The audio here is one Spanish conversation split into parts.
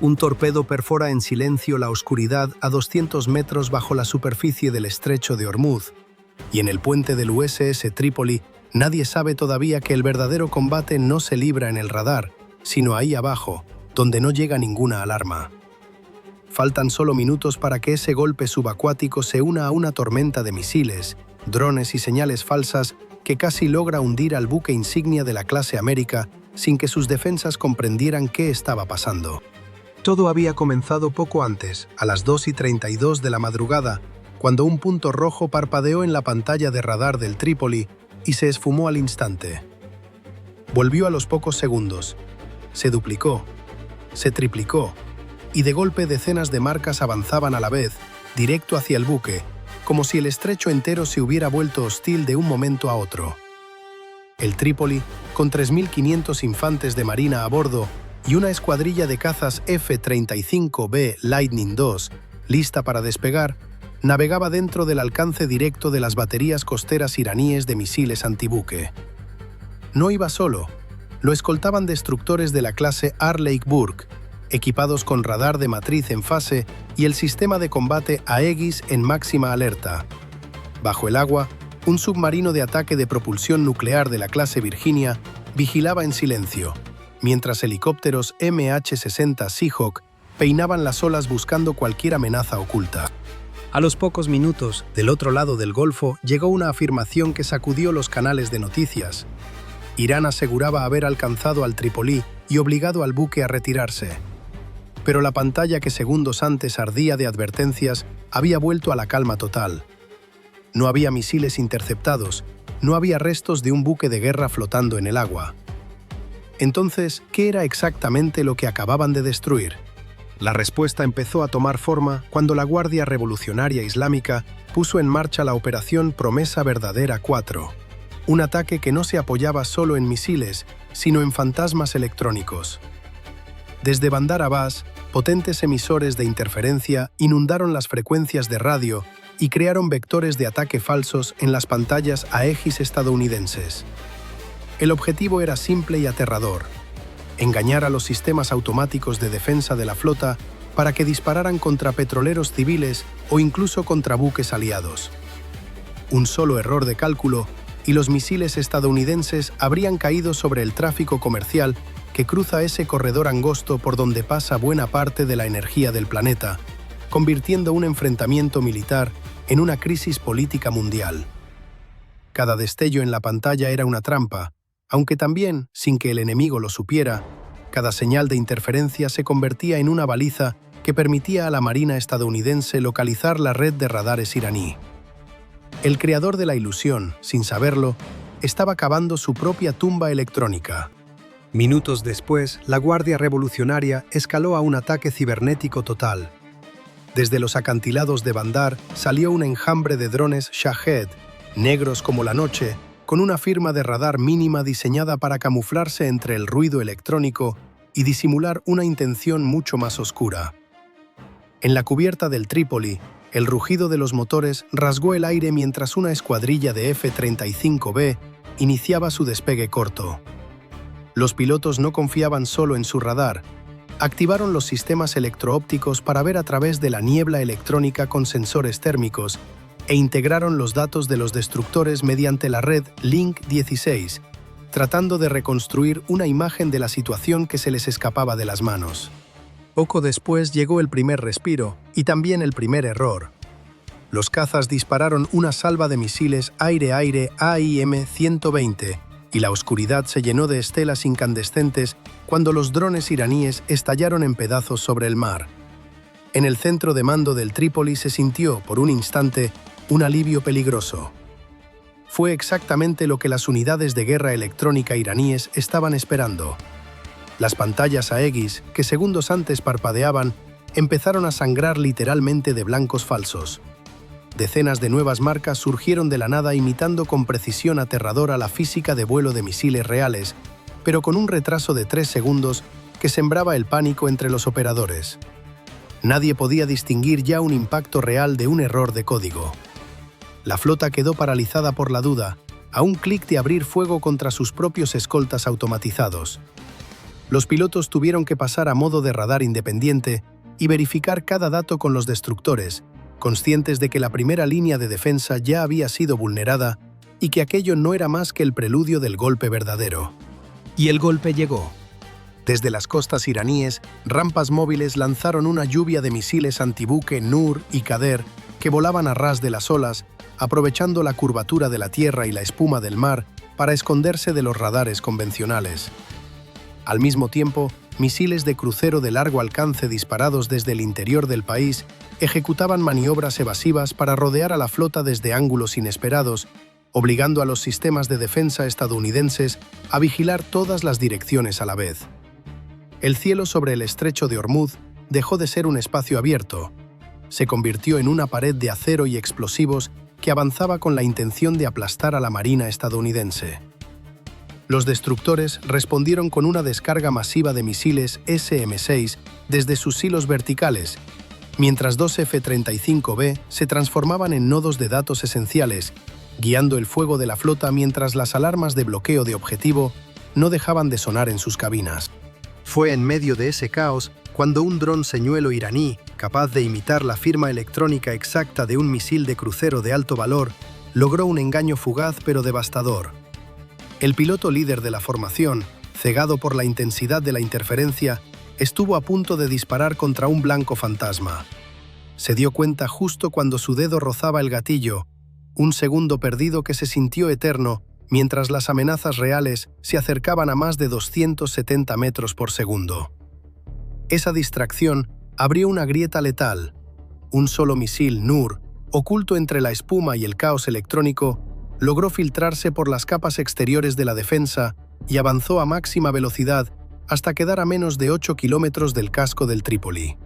Un torpedo perfora en silencio la oscuridad a 200 metros bajo la superficie del estrecho de Hormuz, y en el puente del USS Trípoli nadie sabe todavía que el verdadero combate no se libra en el radar, sino ahí abajo, donde no llega ninguna alarma. Faltan solo minutos para que ese golpe subacuático se una a una tormenta de misiles, drones y señales falsas que casi logra hundir al buque insignia de la clase América sin que sus defensas comprendieran qué estaba pasando. Todo había comenzado poco antes, a las 2:32 de la madrugada, cuando un punto rojo parpadeó en la pantalla de radar del Trípoli y se esfumó al instante. Volvió a los pocos segundos. Se duplicó, se triplicó, y de golpe decenas de marcas avanzaban a la vez, directo hacia el buque, como si el estrecho entero se hubiera vuelto hostil de un momento a otro. El Trípoli, con 3.500 infantes de marina a bordo y una escuadrilla de cazas F-35B Lightning II, lista para despegar, navegaba dentro del alcance directo de las baterías costeras iraníes de misiles antibuque. No iba solo, lo escoltaban destructores de la clase Arleigh Burke, equipados con radar de matriz en fase y el sistema de combate Aegis en máxima alerta. Bajo el agua, un submarino de ataque de propulsión nuclear de la clase Virginia vigilaba en silencio, mientras helicópteros MH-60 Seahawk peinaban las olas buscando cualquier amenaza oculta. A los pocos minutos, del otro lado del Golfo, llegó una afirmación que sacudió los canales de noticias. Irán aseguraba haber alcanzado al Trípoli y obligado al buque a retirarse. Pero la pantalla que segundos antes ardía de advertencias había vuelto a la calma total. No había misiles interceptados, no había restos de un buque de guerra flotando en el agua. Entonces, ¿qué era exactamente lo que acababan de destruir? La respuesta empezó a tomar forma cuando la Guardia Revolucionaria Islámica puso en marcha la Operación Promesa Verdadera 4, un ataque que no se apoyaba solo en misiles, sino en fantasmas electrónicos. Desde Bandar Abbas, potentes emisores de interferencia inundaron las frecuencias de radio y crearon vectores de ataque falsos en las pantallas Aegis estadounidenses. El objetivo era simple y aterrador: engañar a los sistemas automáticos de defensa de la flota para que dispararan contra petroleros civiles o incluso contra buques aliados. Un solo error de cálculo y los misiles estadounidenses habrían caído sobre el tráfico comercial que cruza ese corredor angosto por donde pasa buena parte de la energía del planeta, convirtiendo un enfrentamiento militar en una crisis política mundial. Cada destello en la pantalla era una trampa, aunque también, sin que el enemigo lo supiera, cada señal de interferencia se convertía en una baliza que permitía a la Marina estadounidense localizar la red de radares iraní. El creador de la ilusión, sin saberlo, estaba cavando su propia tumba electrónica. Minutos después, la Guardia Revolucionaria escaló a un ataque cibernético total. Desde los acantilados de Bandar salió un enjambre de drones Shahed, negros como la noche, con una firma de radar mínima diseñada para camuflarse entre el ruido electrónico y disimular una intención mucho más oscura. En la cubierta del Trípoli, el rugido de los motores rasgó el aire mientras una escuadrilla de F-35B iniciaba su despegue corto. Los pilotos no confiaban solo en su radar. Activaron los sistemas electro-ópticos para ver a través de la niebla electrónica con sensores térmicos e integraron los datos de los destructores mediante la red Link 16, tratando de reconstruir una imagen de la situación que se les escapaba de las manos. Poco después llegó el primer respiro y también el primer error. Los cazas dispararon una salva de misiles aire-aire AIM-120 y la oscuridad se llenó de estelas incandescentes cuando los drones iraníes estallaron en pedazos sobre el mar. En el centro de mando del Trípoli se sintió, por un instante, un alivio peligroso. Fue exactamente lo que las unidades de guerra electrónica iraníes estaban esperando. Las pantallas Aegis, que segundos antes parpadeaban, empezaron a sangrar literalmente de blancos falsos. Decenas de nuevas marcas surgieron de la nada imitando con precisión aterradora la física de vuelo de misiles reales, pero con un retraso de 3 segundos que sembraba el pánico entre los operadores. Nadie podía distinguir ya un impacto real de un error de código. La flota quedó paralizada por la duda, a un clic de abrir fuego contra sus propios escoltas automatizados. Los pilotos tuvieron que pasar a modo de radar independiente y verificar cada dato con los destructores, conscientes de que la primera línea de defensa ya había sido vulnerada y que aquello no era más que el preludio del golpe verdadero. Y el golpe llegó. Desde las costas iraníes, rampas móviles lanzaron una lluvia de misiles antibuque Nur y Qader que volaban a ras de las olas, aprovechando la curvatura de la tierra y la espuma del mar para esconderse de los radares convencionales. Al mismo tiempo, misiles de crucero de largo alcance disparados desde el interior del país ejecutaban maniobras evasivas para rodear a la flota desde ángulos inesperados, obligando a los sistemas de defensa estadounidenses a vigilar todas las direcciones a la vez. El cielo sobre el estrecho de Ormuz dejó de ser un espacio abierto. Se convirtió en una pared de acero y explosivos que avanzaba con la intención de aplastar a la marina estadounidense. Los destructores respondieron con una descarga masiva de misiles SM-6 desde sus silos verticales, mientras dos F-35B se transformaban en nodos de datos esenciales, guiando el fuego de la flota mientras las alarmas de bloqueo de objetivo no dejaban de sonar en sus cabinas. Fue en medio de ese caos cuando un dron señuelo iraní, capaz de imitar la firma electrónica exacta de un misil de crucero de alto valor, logró un engaño fugaz pero devastador. El piloto líder de la formación, cegado por la intensidad de la interferencia, estuvo a punto de disparar contra un blanco fantasma. Se dio cuenta justo cuando su dedo rozaba el gatillo, un segundo perdido que se sintió eterno mientras las amenazas reales se acercaban a más de 270 metros por segundo. Esa distracción abrió una grieta letal. Un solo misil Nur, oculto entre la espuma y el caos electrónico, logró filtrarse por las capas exteriores de la defensa y avanzó a máxima velocidad hasta quedar a menos de 8 kilómetros del casco del Trípoli.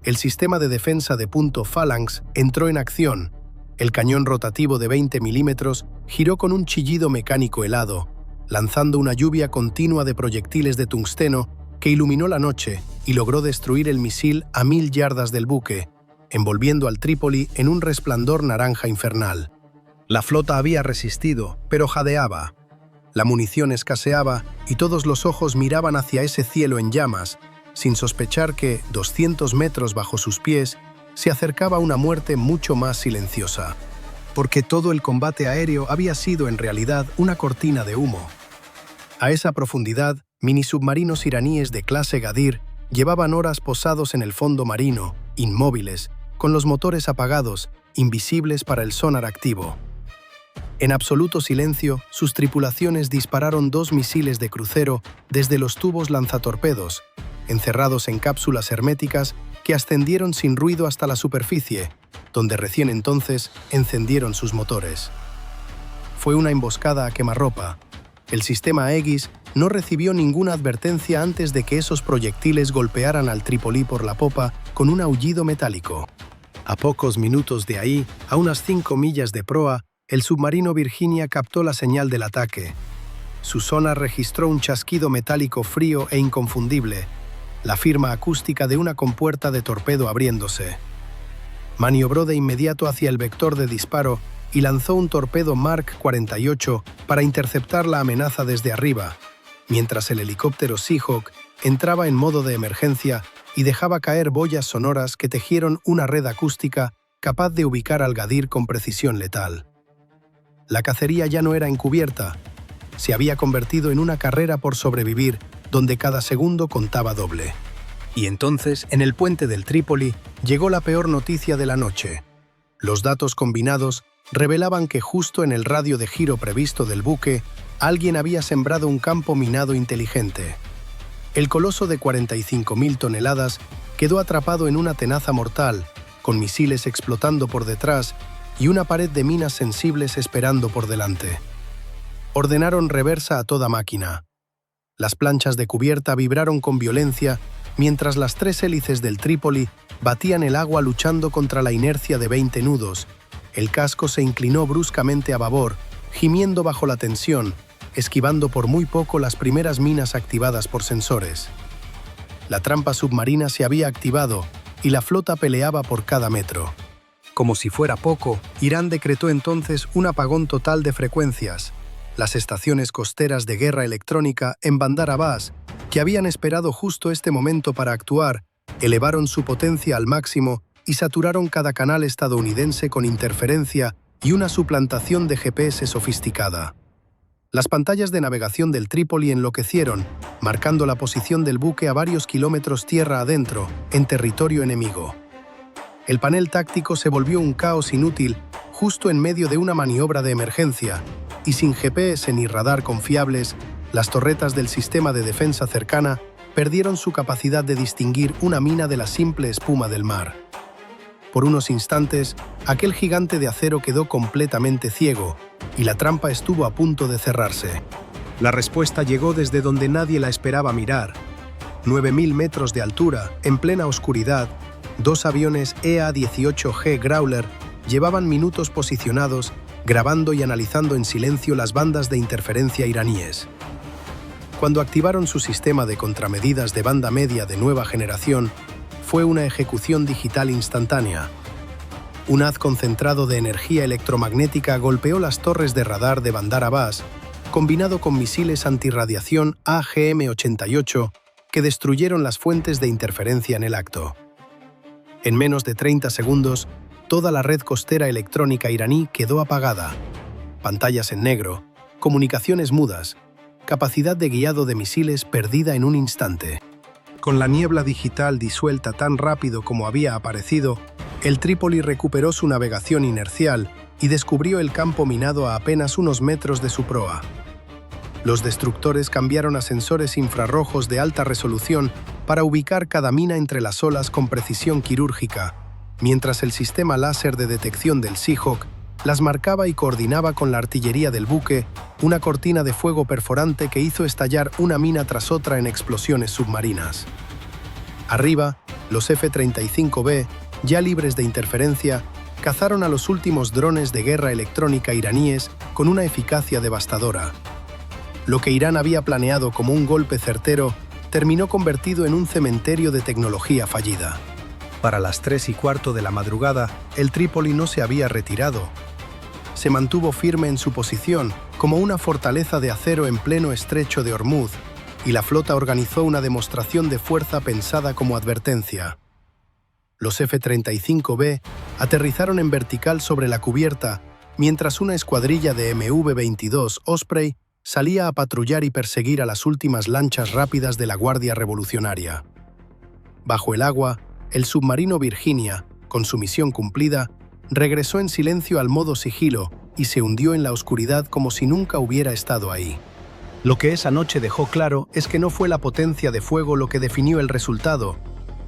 El sistema de defensa de punto Phalanx entró en acción. El cañón rotativo de 20 milímetros giró con un chillido mecánico helado, lanzando una lluvia continua de proyectiles de tungsteno que iluminó la noche y logró destruir el misil a 1000 yardas del buque, envolviendo al Trípoli en un resplandor naranja infernal. La flota había resistido, pero jadeaba. La munición escaseaba y todos los ojos miraban hacia ese cielo en llamas, sin sospechar que, 200 metros bajo sus pies, se acercaba una muerte mucho más silenciosa. Porque todo el combate aéreo había sido en realidad una cortina de humo. A esa profundidad, minisubmarinos iraníes de clase Gadir llevaban horas posados en el fondo marino, inmóviles, con los motores apagados, invisibles para el sonar activo. En absoluto silencio, sus tripulaciones dispararon 2 misiles de crucero desde los tubos lanzatorpedos, encerrados en cápsulas herméticas que ascendieron sin ruido hasta la superficie, donde recién entonces encendieron sus motores. Fue una emboscada a quemarropa. El sistema Aegis no recibió ninguna advertencia antes de que esos proyectiles golpearan al Trípoli por la popa con un aullido metálico. A pocos minutos de ahí, a unas 5 millas de proa, el submarino Virginia captó la señal del ataque. Su sonar registró un chasquido metálico frío e inconfundible, la firma acústica de una compuerta de torpedo abriéndose. Maniobró de inmediato hacia el vector de disparo y lanzó un torpedo Mark 48 para interceptar la amenaza desde arriba, mientras el helicóptero Seahawk entraba en modo de emergencia y dejaba caer boyas sonoras que tejieron una red acústica capaz de ubicar al Gadir con precisión letal. La cacería ya no era encubierta, se había convertido en una carrera por sobrevivir, donde cada segundo contaba doble. Y entonces, en el puente del Trípoli, llegó la peor noticia de la noche. Los datos combinados revelaban que justo en el radio de giro previsto del buque, alguien había sembrado un campo minado inteligente. El coloso de 45.000 toneladas quedó atrapado en una tenaza mortal, con misiles explotando por detrás y una pared de minas sensibles esperando por delante. Ordenaron reversa a toda máquina. Las planchas de cubierta vibraron con violencia mientras las 3 hélices del Trípoli batían el agua luchando contra la inercia de 20 nudos. El casco se inclinó bruscamente a babor, gimiendo bajo la tensión, esquivando por muy poco las primeras minas activadas por sensores. La trampa submarina se había activado y la flota peleaba por cada metro. Como si fuera poco, Irán decretó entonces un apagón total de frecuencias. Las estaciones costeras de guerra electrónica en Bandar Abbas, que habían esperado justo este momento para actuar, elevaron su potencia al máximo y saturaron cada canal estadounidense con interferencia y una suplantación de GPS sofisticada. Las pantallas de navegación del Trípoli enloquecieron, marcando la posición del buque a varios kilómetros tierra adentro, en territorio enemigo. El panel táctico se volvió un caos inútil justo en medio de una maniobra de emergencia, y sin GPS ni radar confiables, las torretas del sistema de defensa cercana perdieron su capacidad de distinguir una mina de la simple espuma del mar. Por unos instantes, aquel gigante de acero quedó completamente ciego y la trampa estuvo a punto de cerrarse. La respuesta llegó desde donde nadie la esperaba mirar. 9.000 metros de altura, en plena oscuridad, dos aviones EA-18G Growler llevaban minutos posicionados, grabando y analizando en silencio las bandas de interferencia iraníes. Cuando activaron su sistema de contramedidas de banda media de nueva generación, fue una ejecución digital instantánea. Un haz concentrado de energía electromagnética golpeó las torres de radar de Bandar Abbas, combinado con misiles antirradiación AGM-88 que destruyeron las fuentes de interferencia en el acto. En menos de 30 segundos, toda la red costera electrónica iraní quedó apagada. Pantallas en negro, comunicaciones mudas, capacidad de guiado de misiles perdida en un instante. Con la niebla digital disuelta tan rápido como había aparecido, el Trípoli recuperó su navegación inercial y descubrió el campo minado a apenas unos metros de su proa. Los destructores cambiaron a sensores infrarrojos de alta resolución para ubicar cada mina entre las olas con precisión quirúrgica, mientras el sistema láser de detección del Seahawk las marcaba y coordinaba con la artillería del buque, una cortina de fuego perforante que hizo estallar una mina tras otra en explosiones submarinas. Arriba, los F-35B, ya libres de interferencia, cazaron a los últimos drones de guerra electrónica iraníes con una eficacia devastadora. Lo que Irán había planeado como un golpe certero terminó convertido en un cementerio de tecnología fallida. Para las 3:15 de la madrugada, el Trípoli no se había retirado. Se mantuvo firme en su posición, como una fortaleza de acero en pleno estrecho de Hormuz, y la flota organizó una demostración de fuerza pensada como advertencia. Los F-35B aterrizaron en vertical sobre la cubierta, mientras una escuadrilla de MV-22 Osprey salía a patrullar y perseguir a las últimas lanchas rápidas de la Guardia Revolucionaria. Bajo el agua, el submarino Virginia, con su misión cumplida, regresó en silencio al modo sigilo y se hundió en la oscuridad como si nunca hubiera estado ahí. Lo que esa noche dejó claro es que no fue la potencia de fuego lo que definió el resultado,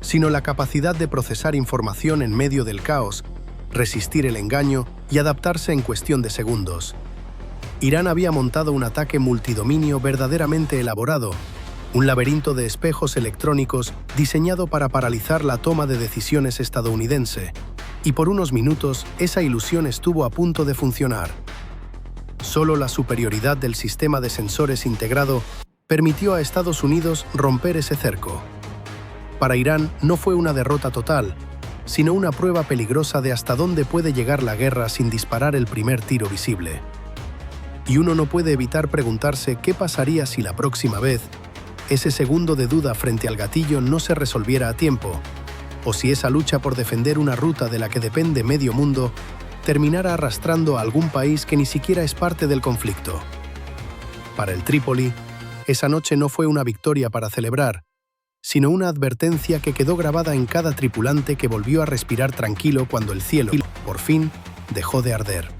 sino la capacidad de procesar información en medio del caos, resistir el engaño y adaptarse en cuestión de segundos. Irán había montado un ataque multidominio verdaderamente elaborado, un laberinto de espejos electrónicos diseñado para paralizar la toma de decisiones estadounidense, y por unos minutos esa ilusión estuvo a punto de funcionar. Solo la superioridad del sistema de sensores integrado permitió a Estados Unidos romper ese cerco. Para Irán no fue una derrota total, sino una prueba peligrosa de hasta dónde puede llegar la guerra sin disparar el primer tiro visible. Y uno no puede evitar preguntarse qué pasaría si la próxima vez ese segundo de duda frente al gatillo no se resolviera a tiempo, o si esa lucha por defender una ruta de la que depende medio mundo terminara arrastrando a algún país que ni siquiera es parte del conflicto. Para el Trípoli, esa noche no fue una victoria para celebrar, sino una advertencia que quedó grabada en cada tripulante que volvió a respirar tranquilo cuando el cielo, por fin, dejó de arder.